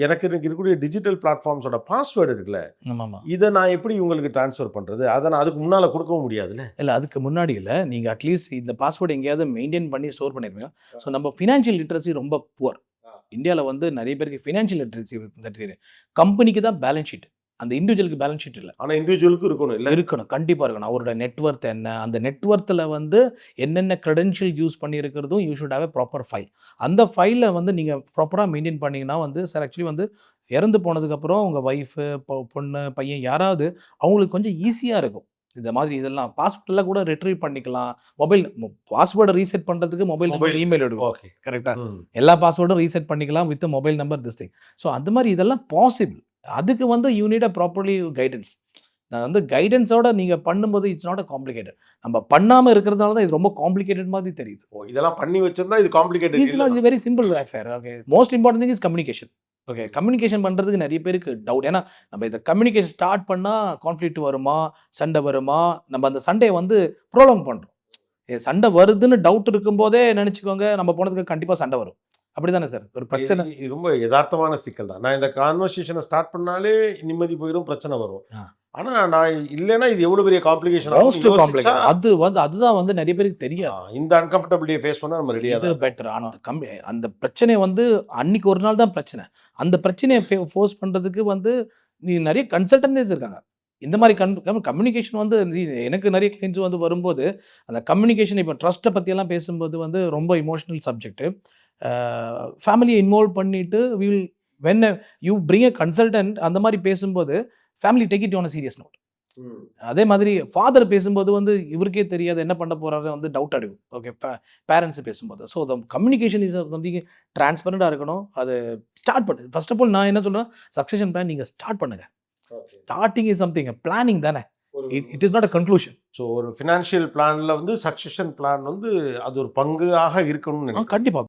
எனக்கு இன்னைக்கு இருக்கக்கூடிய டிஜிட்டல் பிளாட்ஃபார்ம்ஸோட பாஸ்வேர்டு இருக்குல்ல, ஆமாமா. இத நான் எப்படி இவங்களுக்கு ட்ரான்ஸ்ஃபர் பண்றது? அத நான் அதுக்கு முன்னால குடுக்கவும் முடியாதுல்ல? இல்ல அதுக்கு முன்னாடி இல்ல. நீங்க அட்லீஸ்ட் இந்த பாஸ்வேர்ட் எங்கேயாவது மெயின்டெயின் பண்ணி ஸ்டோர் பண்ணியிருப்பீங்க. ஸோ நம்ம ஃபினான்ஷியல் லிட்ரசி ரொம்ப புவர். இந்தியால வந்து நெறைய பேருக்கு ஃபினான்ஷியல் லிட்ரசி தெரியாது. கம்பெனிக்கு தான் பேலன்ஸ் ஷீட். அந்த இண்டிவிஜுவலுக்கு பேலன்ஸ் ஷீட் இல்ல. ஆனா இண்டிவிஜுவலுக்கும் இருக்கணும் இல்ல? இருக்கணும். கண்டிப்பா இருக்கணும். அவரோட நெட் வொர்த் என்ன? அந்த நெட் வொர்த்ல வந்து என்னென்ன கிரெடென்ஷியல் யூஸ் பண்ணியிருக்கிறதும் you should have a proper file. அந்த ஃபைல வந்து நீங்க ப்ராப்பரா மெயின்டெயின் பண்ணீங்கன்னா வந்து சார் ஆக்சுவலி வந்து இறந்து போனதுக்கப்புறம் உங்க ஒய்ஃபு, பொண்ணு, பையன் யாராவது அவங்களுக்கு கொஞ்சம் ஈஸியா இருக்கும். இந்த மாதிரி இதெல்லாம் பாஸ்வேர்ட்லாம் கூட ரிட்ரீவ் பண்ணிக்கலாம். மொபைல் பாஸ்வேர்ட ரீசெட் பண்றதுக்கு மொபைல் நம்பர், இமெயில் எடுக்கும். ஓகே. கரெக்ட்டா? ம். எல்லா பாஸ்வேர்டும் ரீசெட் பண்ணிக்கலாம் with mobile number this thing. So அந்த மாரி இதெல்லாம் பாசிபிள். அதுக்கு வந்து you need a properly guidance. நான் வந்து கைடன்ஸோட நீங்க பண்ணும்போது இட்ஸ் நாட் அ காம்ப்ளிகேட்டட். நம்ம பண்ணாம இருக்கிறதுனால தான் இது ரொம்ப காம்ப்ளிகேட்டட் மாதிரி தெரியுது. ஓ! இதெல்லாம் பண்ணி வச்சிருந்தா இது காம்ப்ளிகேட்டட் இட்ஸ் இல்ல நாட் தான். Very simple affair. Okay. Most important thing is communication. Okay. Communication பண்றதுக்கு நெறைய பேருக்கு டவுட். ஏன்னா நம்ம இத கம்யூனிகேஷன் ஸ்டார்ட் பண்ணா கான்ஃப்ளிக்ட் வருமா? சண்டை வருமா? நம்ம அந்த சண்டைய வந்து ப்ரோலாங் பண்றோம். சண்டை வருதுன்னு டவுட் இருக்கும்போதே நெனச்சுக்கோங்க, நம்ம போனதுக்கு கண்டிப்பா சண்டை வரும். அப்படிதானே சார்? ஒரு பிரச்சனை. இது ரொம்ப எதார்த்தமான சிக்கல் தான். நான் இந்த கான்வர்சேஷன ஸ்டார்ட் பண்ணாலே நிம்மதி போயிரும், பிரச்சனை வரும். ஆ. ஆனா நான் இல்லன்னா இது எவ்வளவு பெரிய காம்ப்ளிகேஷன் மோஸ்ட் ஆகும்னு யோசிச்சா, காம்ப்ளிகேட்டட். அதுதான் வந்து நெறைய பேருக்கு தெரியாது. இந்த அன்கம்ஃபர்டபிலிட்டிய ஃபேஸ் பண்ண நம்ம ரெடியா இது தான் இருக்கணும். பெட்டர். அந்த பிரச்சனை வந்து அன்னைக்கு ஒரு நாள் தான் பிரச்சனை. அந்த பிரச்சனைய ஃபோர்ஸ் பண்றதுக்கு வந்து நெறைய கன்சல்டன்ட்ஸ் இருக்காங்க. இந்த மாரி கம்யூனிகேஷன் வந்து எனக்கு நெறைய கிளையண்ட்ஸ் வந்து வரும்போது, அந்த கம்யூனிகேஷன் இப்ப ட்ரஸ்ட்ட பத்தியெல்லாம் பேசும்போது வந்து ரொம்ப எமோஷனல் சப்ஜெக்ட். ஃபேமிலிய இன்வால்வ் பண்ணிட்டு when you bring a consultant அந்த மாரி பேசும்போது, family take it on a serious note. ம். அதே மாதிரி ஃபாதர் பேசும்போது வந்து இவருக்கே தெரியாது என்ன பண்ண போறாரு வந்து டவுட் அடிக்கும். ஓகே. பேரண்ட்ஸ் பேசும்போது. So the communication is something டிரான்ஸ்பரண்டா இருக்கணும். அது ஸ்டார்ட் பண்ணு. ஃபர்ஸ்ட் ஆஃப் ஆல் நான் என்ன சொல்றேன், சக்சஷன் பிளான் நீங்க ஸ்டார்ட் பண்ணுங்க. Okay. Starting is something planning தானே. ஒரு it is not a conclusion. So ஒரு ஃபினான்ஷியல் பிளான்ல வந்து சக்சஷன் பிளான் வந்து அது ஒரு பங்காக இருக்கணும்னு நினைக்கிறேன். கண்டிப்பா.